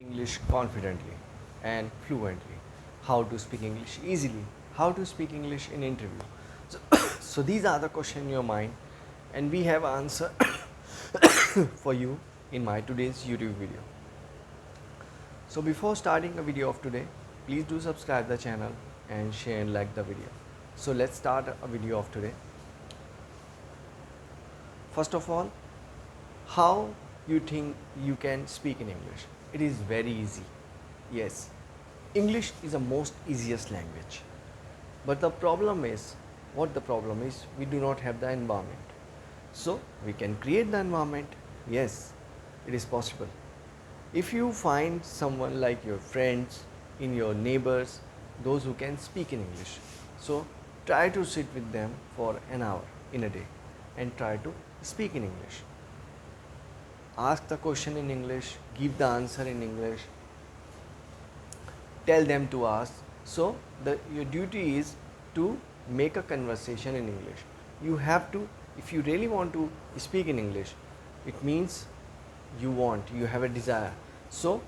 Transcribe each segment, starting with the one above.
English confidently and fluently, how to speak English easily, how to speak English in interview. So, so these are the questions in your mind, and we have answer for you in my today's YouTube video. So before starting a video of today, please do subscribe the channel and share and like the video. So let's start a video of today. First of all, how you think you can speak in English? It is very easy. Yes, English is the most easiest language. But the problem is, what the problem is, we do not have the environment. So we can create the environment. Yes, it is possible. If you find someone like your friends, in your neighbors, those who can speak in English, so try to sit with them for an hour in a day and try to speak in English. Ask the question in English, give the answer in English, tell them to ask. So your duty is to make a conversation in English. You have to, if you really want to speak in English, it means you have a desire. So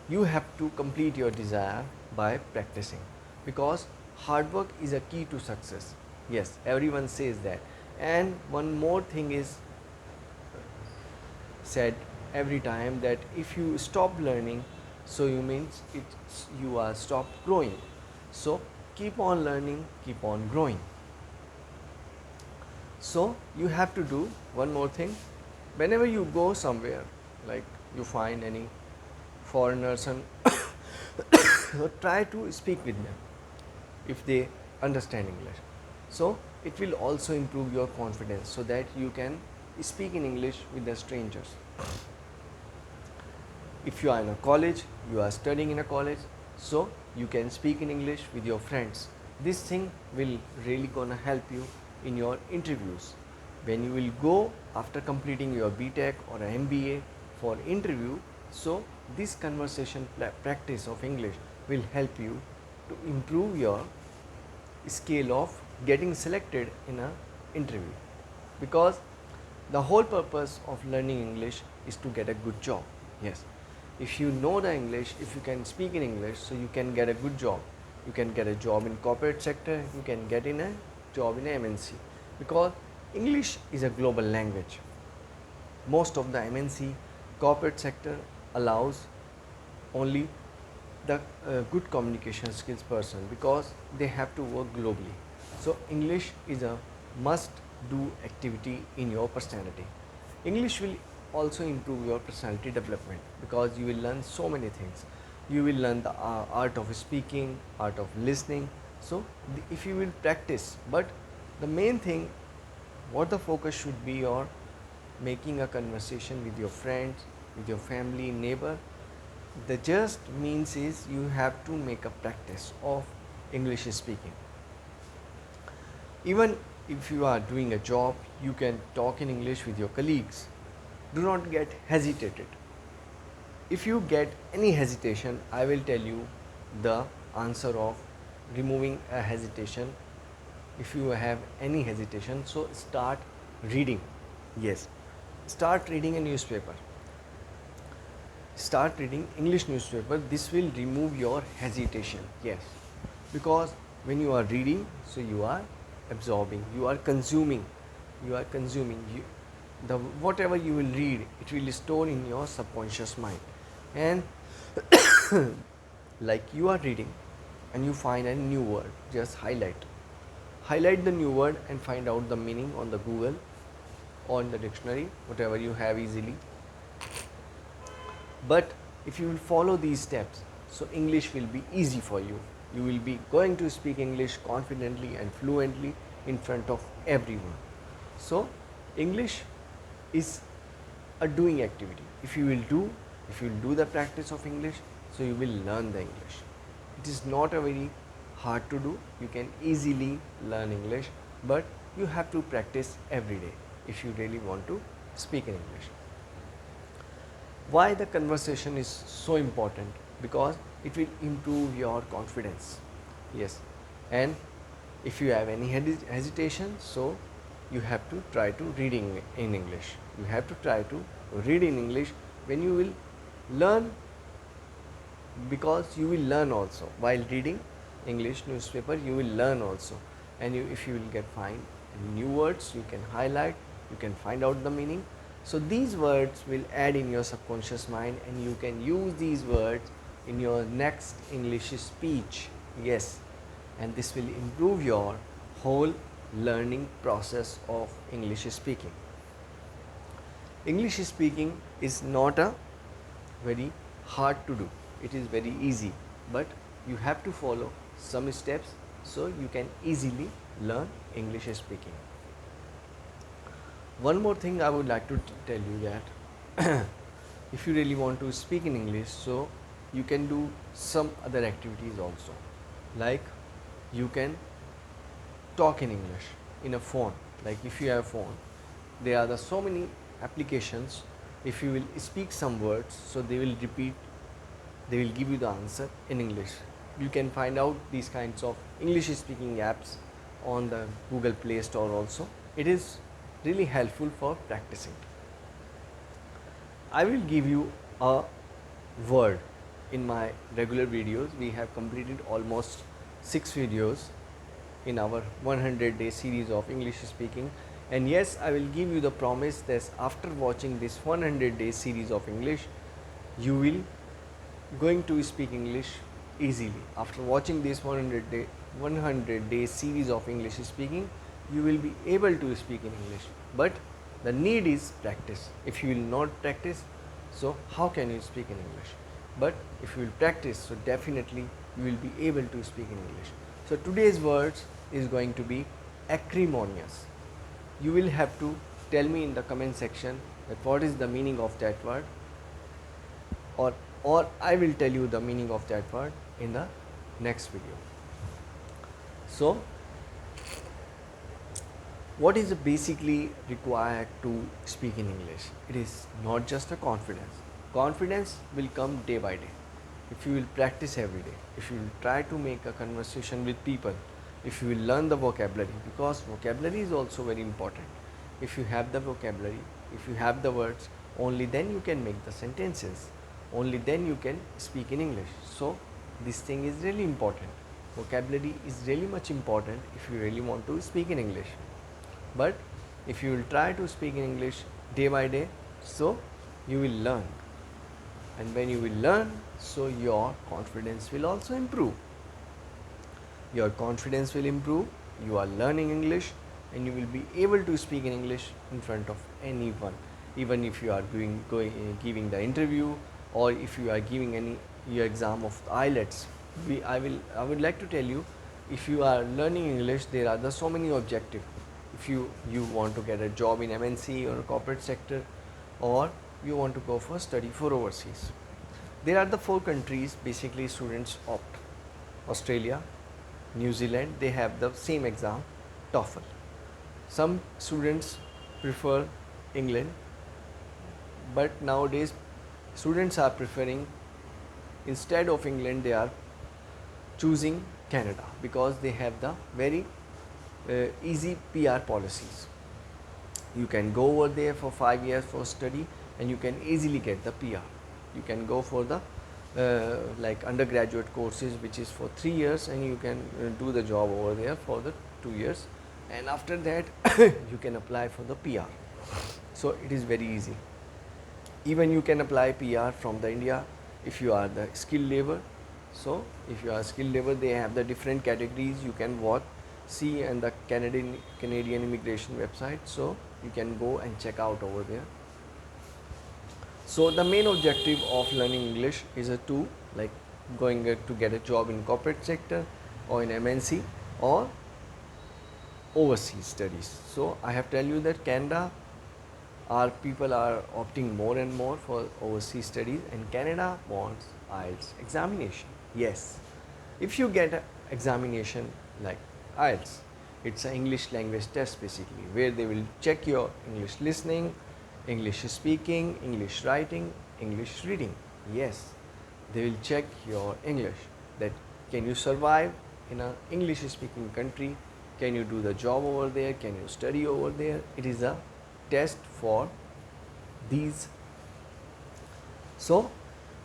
you have to complete your desire by practicing, because hard work is a key to success. Yes, everyone says that. And one more thing is said every time, that if you stop learning, so you means you are stopped growing. So keep on learning, keep on growing. So you have to do one more thing. Whenever you go somewhere, like you find any foreigners, and so try to speak with them if they understand English. So it will also improve your confidence, so that you can speak in English with the strangers. If you are in a college, you are studying in a college, so you can speak in English with your friends. This thing will really gonna help you in your interviews. When you will go after completing your BTech or MBA for interview, so this conversation practice of English will help you to improve your scale of getting selected in an interview, because the whole purpose of learning English is to get a good job. Yes, if you know the English, if you can speak in English, so you can get a good job. You can get a job in corporate sector, you can get in a job in a MNC, because English is a global language. Most of the MNC corporate sector allows only the good communication skills person, because they have to work globally. So English is a must do activity in your personality. English will also improve your personality development, because you will learn so many things. You will learn the art of speaking, art of listening. So if you will practice, but the main thing, what the focus should be, or making a conversation with your friends, with your family, neighbor. The just means is you have to make a practice of English speaking. Even if you are doing a job, you can talk in English with your colleagues. Do not get hesitated. If you get any hesitation, I will tell you the answer of removing a hesitation. If you have any hesitation, so start reading. Yes, start reading a newspaper. Start reading English newspaper. This will remove your hesitation. Yes, because when you are reading, so you are absorbing, you are consuming, the whatever you will read, it will store in your subconscious mind. And like you are reading and you find a new word, just highlight the new word and find out the meaning on the Google or in the dictionary, whatever you have easily. But if you will follow these steps, so English will be easy for you. You will be going to speak English confidently and fluently in front of everyone. So English is a doing activity. If you will do the practice of English, so you will learn the English. It is not a very hard to do. You can easily learn English, but you have to practice every day if you really want to speak in English. Why the conversation is so important? Because it will improve your confidence. Yes, and if you have any hesitation, so you have to try to reading in English. You have to try to read in English. When you will learn because you will learn also while reading English newspaper. You will learn also, and if you will get find new words, you can highlight, you can find out the meaning. So these words will add in your subconscious mind, and you can use these words in your next English speech. Yes, and this will improve your whole learning process of English speaking. English speaking is not a very hard to do. It is very easy, but you have to follow some steps so you can easily learn English speaking. One more thing I would like to tell you that if you really want to speak in English, so you can do some other activities also. Like you can talk in English in a phone. Like if you have a phone, there are so many applications. If you will speak some words, so they will repeat, they will give you the answer in English. You can find out these kinds of English speaking apps on the Google Play Store also. It is really helpful for practicing. I will give you a word in my regular videos. We have completed almost 6 videos in our 100-day series of English speaking. And yes, I will give you the promise that after watching this 100-day series of English, you will going to speak English easily. After watching this 100-day series of English speaking, you will be able to speak in English. But the need is practice. If you will not practice, so how can you speak in English? But if you will practice, so definitely you will be able to speak in English. So today's words is going to be acrimonious. You will have to tell me in the comment section that what is the meaning of that word, or I will tell you the meaning of that word in the next video. So what is basically required to speak in English? It is not just a confidence. Confidence will come day by day. If you will practice every day, if you will try to make a conversation with people, if you will learn the vocabulary, because vocabulary is also very important. If you have the vocabulary, if you have the words, only then you can make the sentences, only then you can speak in English. So this thing is really important. Vocabulary is really much important if you really want to speak in English. But if you will try to speak in English day by day, so you will learn, and when you will learn, so your confidence will also improve. Your confidence will improve, you are learning English, and you will be able to speak in English in front of anyone. Even if you are giving the interview, or if you are giving any your exam of ielts. I would like to tell you, if you are learning English, there are so many objectives. If you want to get a job in MNC or corporate sector, or you want to go for study for overseas, there are the 4 countries basically students opt. Australia, New Zealand, they have the same exam, TOEFL. Some students prefer England, but nowadays students are preferring, instead of England, they are choosing Canada, because they have the very easy PR policies. You can go over there for 5 years for study, and you can easily get the PR. You can go for the like undergraduate courses, which is for 3 years, and you can do the job over there for the 2 years, and after that you can apply for the PR. So it is very easy. Even you can apply PR from the India if you are the skilled labor. So if you are skilled labor, they have the different categories. You can see and the Canadian immigration website, so you can go and check out over there. So the main objective of learning English is to like going to get a job in corporate sector, or in MNC, or overseas studies. So I have tell you that Canada, our people are opting more and more for overseas studies, and Canada wants IELTS examination. Yes, if you get an examination like IELTS, it's an English language test basically, where they will check your English listening, English speaking, English writing, English reading. Yes, they will check your English, that can you survive in an English speaking country, can you do the job over there, can you study over there. It is a test for these. So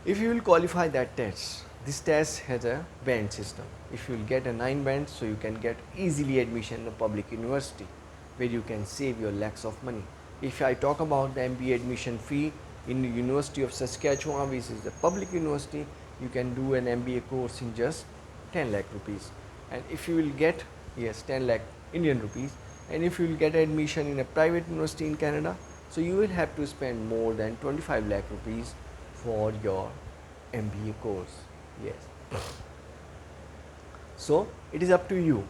If you will qualify that test, this test has a band system. If you will get a 9 band, so you can get easily admission in a public university where you can save your lakhs of money. If I talk about the MBA admission fee in the University of Saskatchewan, which is a public university, you can do an MBA course in just 10 lakh rupees. And if you will get, yes, 10 lakh Indian rupees, and if you will get admission in a private university in Canada, so you will have to spend more than 25 lakh rupees for your MBA course. Yes. So it is up to you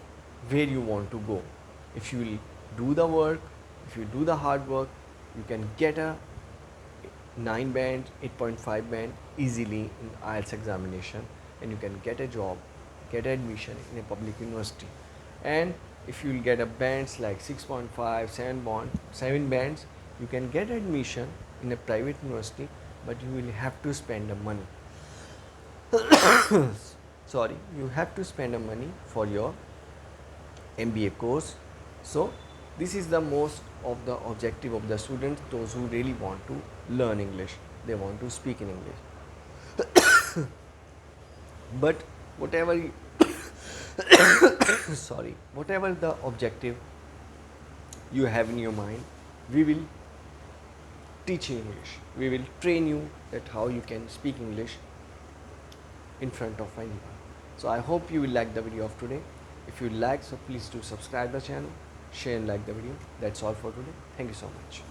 where you want to go. If you will do the work, if you do the hard work, you can get a 9 band, 8.5 band easily in IELTS examination, and you can get a job, get admission in a public university. And if you will get a bands like 6.5, 7 bands, you can get admission in a private university, but you will have to spend the money. Sorry, you have to spend the money for your MBA course. So this is the most of the objective of the students, those who really want to learn English, they want to speak in English. But whatever sorry, whatever the objective you have in your mind, we will teach you English. We will train you that how you can speak English in front of anyone. So I hope you will like the video of today. If you like, so please do subscribe the channel, share and like the video. That's all for today. Thank you so much.